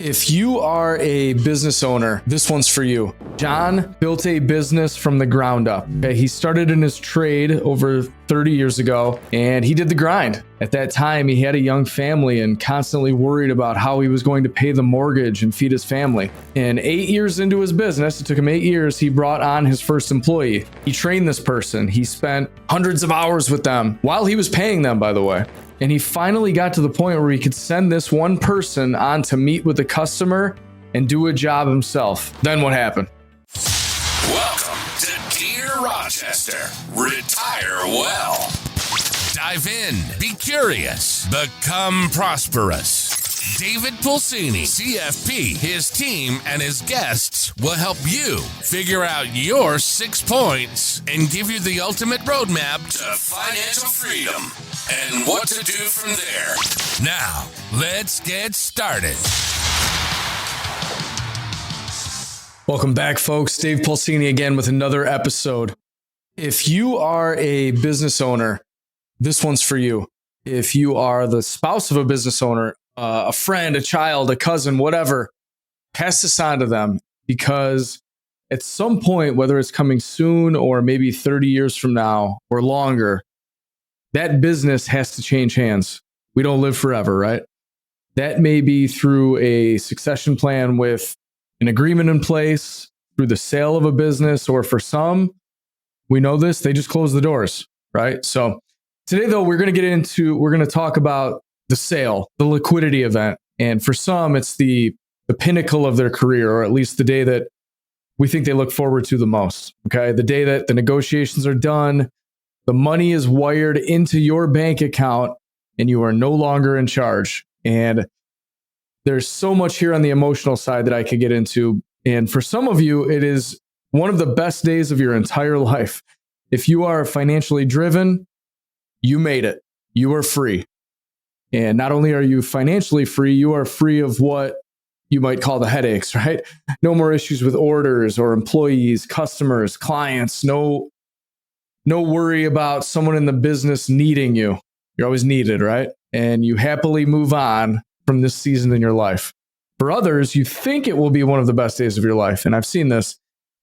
If you are a business owner, this one's for you. John built a business from the ground up. Okay, he started in his trade over 30 years ago, and he did the grind. At that time, he had a young family and constantly worried about how he was going to pay the mortgage and feed his family. And 8 years into his business, it took him 8 years, he brought on his first employee. He trained this person. He spent hundreds of hours with them while he was paying them, by the way. And he finally got to the point where he could send this one person on to meet with the customer and do a job himself. Then what happened? Welcome to Dear Rochester. Retire well. Dive in, be curious, become prosperous. David Pulcini, CFP, his team, and his guests will help you figure out your 6 points and give you the ultimate roadmap to financial freedom and what to do from there. Now, let's get started. Welcome back, folks. Dave Pulcini again with another episode. If you are a business owner, this one's for you. If you are the spouse of a business owner, a friend, a child, a cousin, whatever, pass this on to them, because at some point, whether it's coming soon or maybe 30 years from now or longer, that business has to change hands. We don't live forever, right? That may be through a succession plan with an agreement in place, through the sale of a business, or for some, we know this, they just close the doors, right? So today, though, we're going to talk about the sale, the liquidity event. And for some, it's the pinnacle of their career, or at least the day that we think they look forward to the most. Okay. The day that the negotiations are done, the money is wired into your bank account, and you are no longer in charge. And there's so much here on the emotional side that I could get into. And for some of you, it is one of the best days of your entire life. If you are financially driven, you made it. You are free. And not only are you financially free, you are free of what you might call the headaches, right? No more issues with orders or employees, customers, clients. No worry about someone in the business needing you. You're always needed, right? And you happily move on from this season in your life. For others, you think it will be one of the best days of your life. And I've seen this.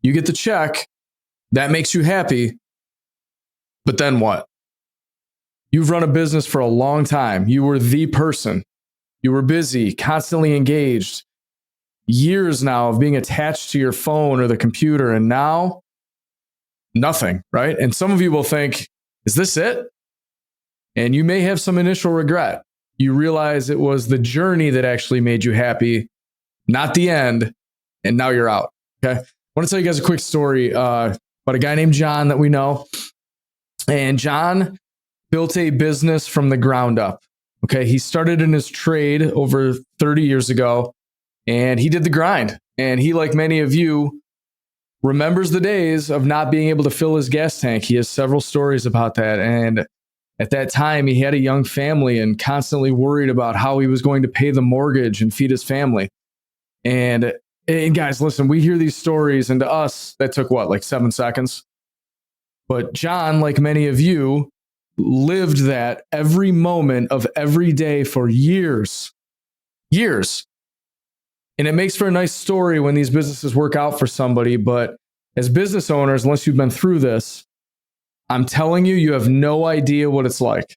You get the check, that makes you happy. But then what? You've run a business for a long time. You were the person. You were busy, constantly engaged. Years now of being attached to your phone or the computer, and now nothing, right? And some of you will think, is this it? And you may have some initial regret. You realize it was the journey that actually made you happy, not the end, and now you're out, okay? I want to tell you guys a quick story about a guy named John that we know. And John built a business from the ground up. Okay. He started in his trade over 30 years ago, and he did the grind. And he, like many of you, remembers the days of not being able to fill his gas tank. He has several stories about that. And at that time, he had a young family and constantly worried about how he was going to pay the mortgage and feed his family. And guys, listen, we hear these stories, and to us, that took like 7 seconds. But John, like many of you, lived that every moment of every day for years. And it makes for a nice story when these businesses work out for somebody. But as business owners, unless you've been through this, I'm telling you, you have no idea what it's like.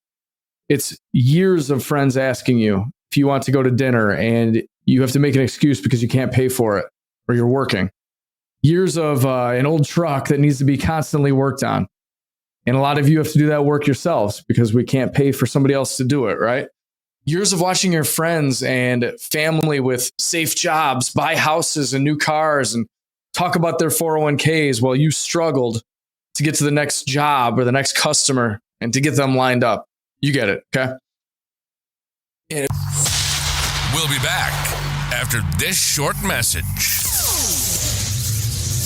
It's years of friends asking you if you want to go to dinner, and you have to make an excuse because you can't pay for it or you're working. Years of an old truck that needs to be constantly worked on. And a lot of you have to do that work yourselves because we can't pay for somebody else to do it, right? Years of watching your friends and family with safe jobs, buy houses and new cars, and talk about their 401ks while you struggled to get to the next job or the next customer and to get them lined up. You get it, okay? We'll be back after this short message.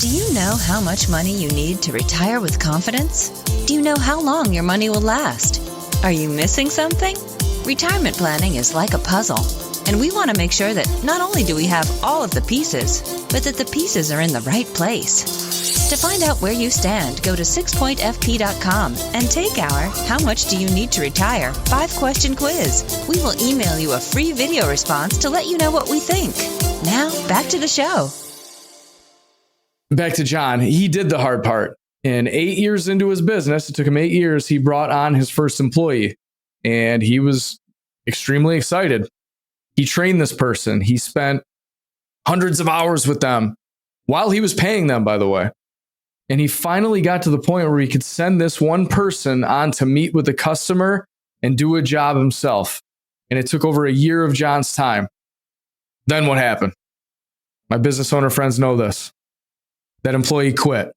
Do you know how much money you need to retire with confidence? Do you know how long your money will last? Are you missing something? Retirement planning is like a puzzle. And we want to make sure that not only do we have all of the pieces, but that the pieces are in the right place. To find out where you stand, go to sixpointfp.com and take our How Much Do You Need to Retire 5-question quiz. We will email you a free video response to let you know what we think. Now, back to the show. Back to John. He did the hard part. And 8 years into his business, it took him 8 years, he brought on his first employee. And he was extremely excited. He trained this person. He spent hundreds of hours with them while he was paying them, by the way. And he finally got to the point where he could send this one person on to meet with the customer and do a job himself. And it took over a year of John's time. Then what happened? My business owner friends know this. That employee quit.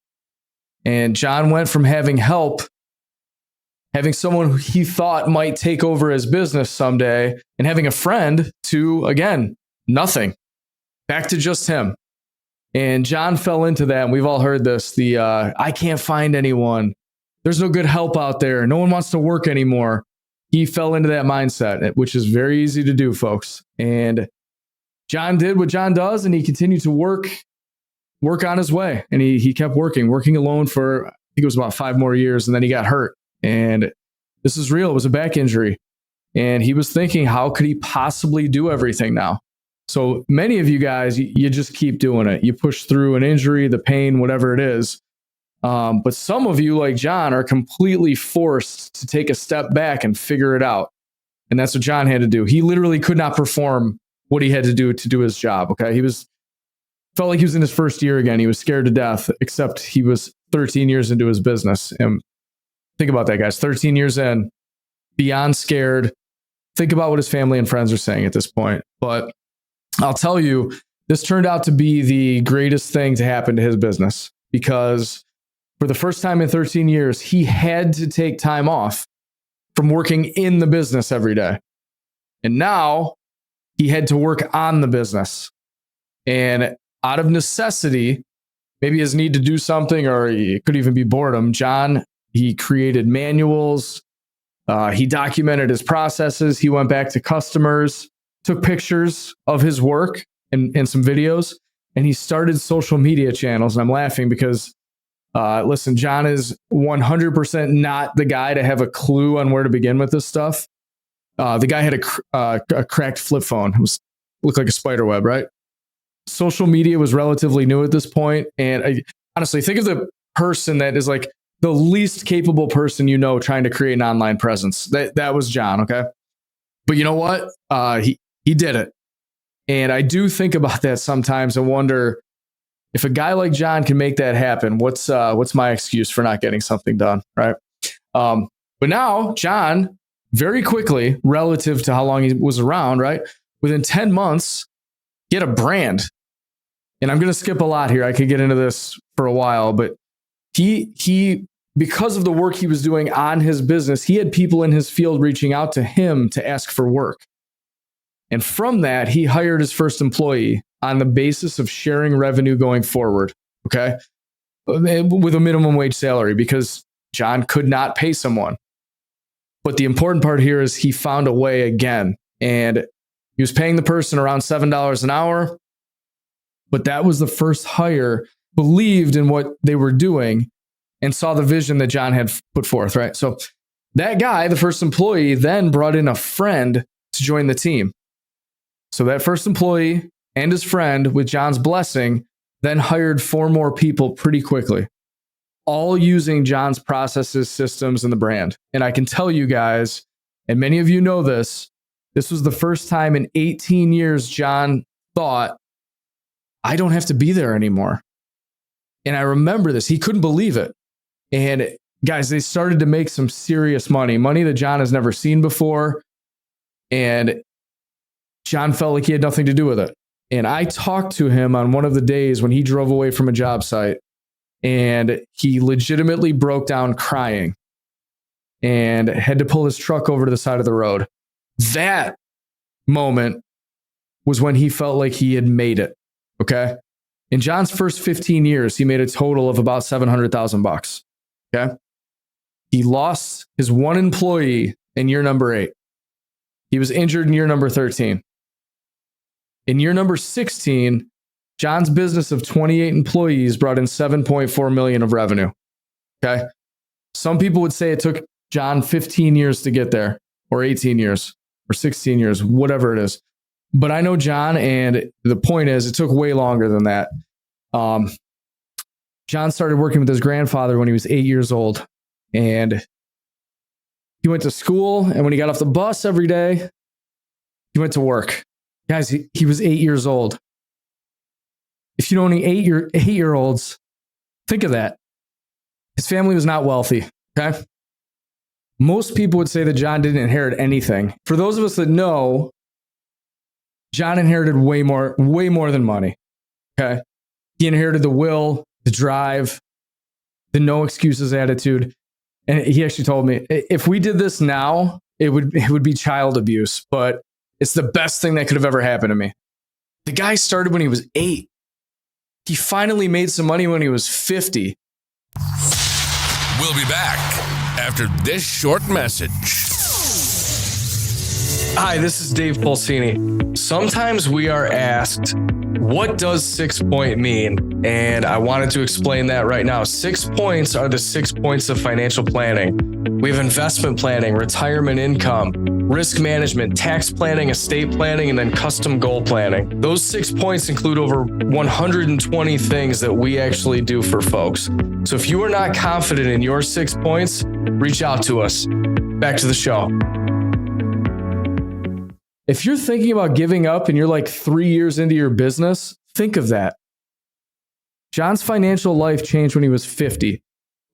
And John went from having help, having someone who he thought might take over his business someday, and having a friend, to, again, nothing. Back to just him. And John fell into that, and we've all heard this, I can't find anyone. There's no good help out there. No one wants to work anymore. He fell into that mindset, which is very easy to do, folks. And John did what John does, and he continued to work on his way. And he kept working alone for, I think it was about 5 more years, and then he got hurt. And this is real. It was a back injury. And he was thinking, how could he possibly do everything now? So many of you guys, you just keep doing it. You push through an injury, the pain, whatever it is. But some of you, like John, are completely forced to take a step back and figure it out. And that's what John had to do. He literally could not perform what he had to do his job. Okay. Felt like he was in his first year again. He was scared to death, except he was 13 years into his business. And think about that, guys. 13 years in, beyond scared. Think about what his family and friends are saying at this point. But I'll tell you, this turned out to be the greatest thing to happen to his business, because for the first time in 13 years, he had to take time off from working in the business every day. And now he had to work on the business. And out of necessity, maybe his need to do something, or it could even be boredom, John, he created manuals. He documented his processes. He went back to customers, took pictures of his work and some videos, and he started social media channels. And I'm laughing because, listen, John is 100% not the guy to have a clue on where to begin with this stuff. The guy had a cracked flip phone. It looked like a spider web, right? Social media was relatively new at this point. And honestly, think of the person that is like the least capable person trying to create an online presence. That was John, okay? But you know what? He did it. And I do think about that sometimes and wonder, if a guy like John can make that happen, what's my excuse for not getting something done, right? But now, John, very quickly, relative to how long he was around, right? Within 10 months, he had a brand. And I'm going to skip a lot here. I could get into this for a while, but he because of the work he was doing on his business, he had people in his field reaching out to him to ask for work. And from that, he hired his first employee on the basis of sharing revenue going forward, okay? With a minimum wage salary, because John could not pay someone. But the important part here is he found a way again. And he was paying the person around $7 an hour. But that was the first hire, believed in what they were doing and saw the vision that John had put forth, right? So that guy, the first employee, then brought in a friend to join the team. So that first employee and his friend, with John's blessing, then hired 4 more people pretty quickly, all using John's processes, systems, and the brand. And I can tell you guys, and many of you know this was the first time in 18 years John thought, I don't have to be there anymore. And I remember this. He couldn't believe it. And guys, they started to make some serious money that John has never seen before. And John felt like he had nothing to do with it. And I talked to him on one of the days when he drove away from a job site, and he legitimately broke down crying and had to pull his truck over to the side of the road. That moment was when he felt like he had made it. Okay. In John's first 15 years, he made a total of about $700,000. Okay. He lost his one employee in year number 8. He was injured in year number 13. In year number 16, John's business of 28 employees brought in 7.4 million of revenue. Okay. Some people would say it took John 15 years to get there, or 18 years, or 16 years, whatever it is. But I know John, and the point is, it took way longer than that. John started working with his grandfather when he was 8 years old, and he went to school, and when he got off the bus every day, he went to work. Guys, he was 8 years old. If you know any eight-year-olds, think of that. His family was not wealthy, okay? Most people would say that John didn't inherit anything. For those of us that know, John inherited way more than money, okay? He inherited the will, the drive, the no excuses attitude. And he actually told me, if we did this now, it would be child abuse, but it's the best thing that could have ever happened to me. The guy started when he was 8. He finally made some money when he was 50. We'll be back after this short message. Hi, this is Dave Pulcini. Sometimes we are asked, what does 6-point mean? And I wanted to explain that right now. 6 points are the 6 points of financial planning. We have investment planning, retirement income, risk management, tax planning, estate planning, and then custom goal planning. Those 6 points include over 120 things that we actually do for folks. So if you are not confident in your 6 points, reach out to us. Back to the show. If you're thinking about giving up and you're like 3 years into your business, think of that. John's financial life changed when he was 50,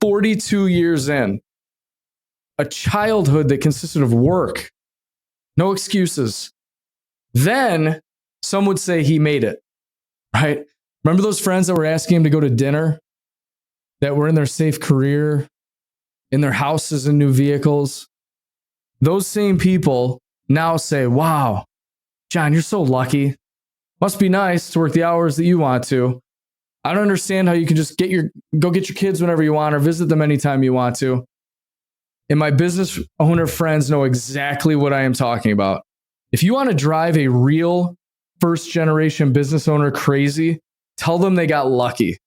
42 years in. A childhood that consisted of work, no excuses. Then some would say he made it, right? Remember those friends that were asking him to go to dinner, that were in their safe career, in their houses and new vehicles? Those same people now say, wow, John, you're so lucky. Must be nice to work the hours that you want to. I don't understand how you can just go get your kids whenever you want or visit them anytime you want to. And my business owner friends know exactly what I am talking about. If you want to drive a real first generation business owner crazy, tell them they got lucky.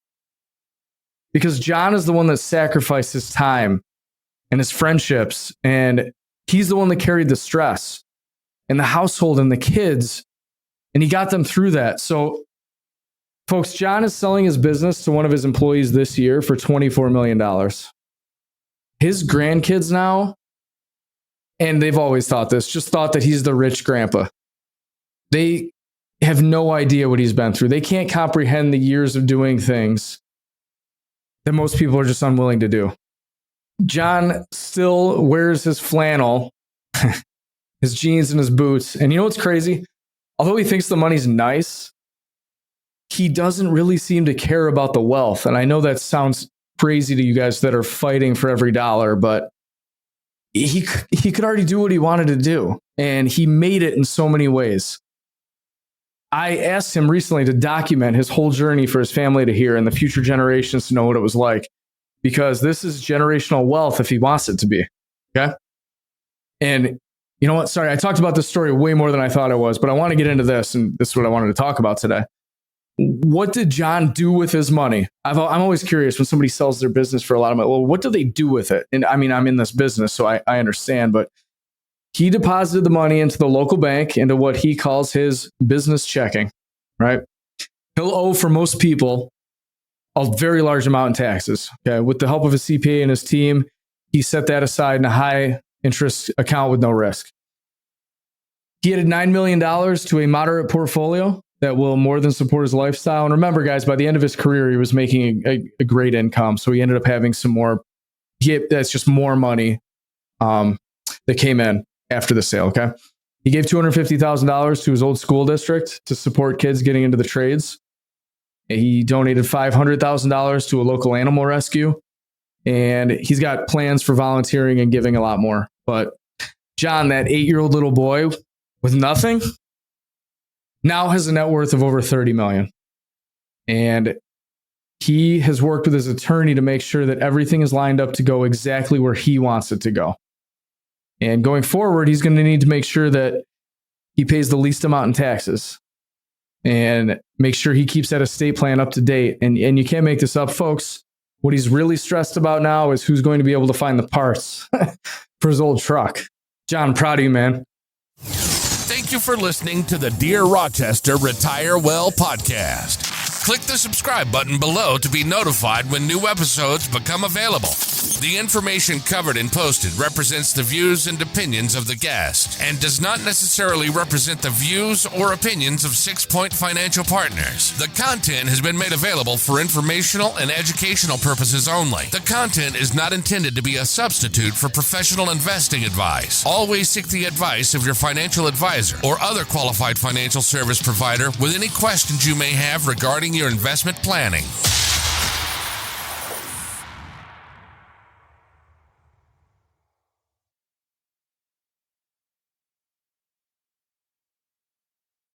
Because John is the one that sacrificed his time and his friendships, and he's the one that carried the stress and the household and the kids, and he got them through that. So, folks, John is selling his business to one of his employees this year for $24 million. His grandkids now, and they've always thought this, just thought that he's the rich grandpa. They have no idea what he's been through. They can't comprehend the years of doing things that most people are just unwilling to do. John still wears his flannel, his jeans and his boots. And you know what's crazy? Although he thinks the money's nice, he doesn't really seem to care about the wealth. And I know that sounds crazy to you guys that are fighting for every dollar, but he could already do what he wanted to do. And he made it in so many ways. I asked him recently to document his whole journey for his family to hear and the future generations to know what it was like, because this is generational wealth if he wants it to be. Okay. And you know what? Sorry, I talked about this story way more than I thought it was, but I want to get into this, and this is what I wanted to talk about today. What did John do with his money? I'm always curious when somebody sells their business for a lot of money. Well, what do they do with it? And I mean, I'm in this business, so I understand, but he deposited the money into the local bank, into what he calls his business checking, right? He'll owe, for most people, a very large amount in taxes. Okay. With the help of his CPA and his team, he set that aside in a high interest account with no risk. He added $9 million to a moderate portfolio that will more than support his lifestyle. And remember, guys, by the end of his career, he was making a great income. So he ended up having some more, that's just more money that came in after the sale, okay? He gave $250,000 to his old school district to support kids getting into the trades. He donated $500,000 to a local animal rescue. And he's got plans for volunteering and giving a lot more. But John, that 8-year-old little boy with nothing, now has a net worth of over $30 million. And he has worked with his attorney to make sure that everything is lined up to go exactly where he wants it to go. And going forward, he's going to need to make sure that he pays the least amount in taxes. and make sure he keeps that estate plan up to date. And you can't make this up, folks. What he's really stressed about now is who's going to be able to find the parts for his old truck. John, proud of you, man. Thank you for listening to the Dear Rochester Retire Well podcast. Click the subscribe button below to be notified when new episodes become available. The information covered and posted represents the views and opinions of the guest and does not necessarily represent the views or opinions of SixPoint Financial Partners. The content has been made available for informational and educational purposes only. The content is not intended to be a substitute for professional investing advice. Always seek the advice of your financial advisor or other qualified financial service provider with any questions you may have regarding your investment planning.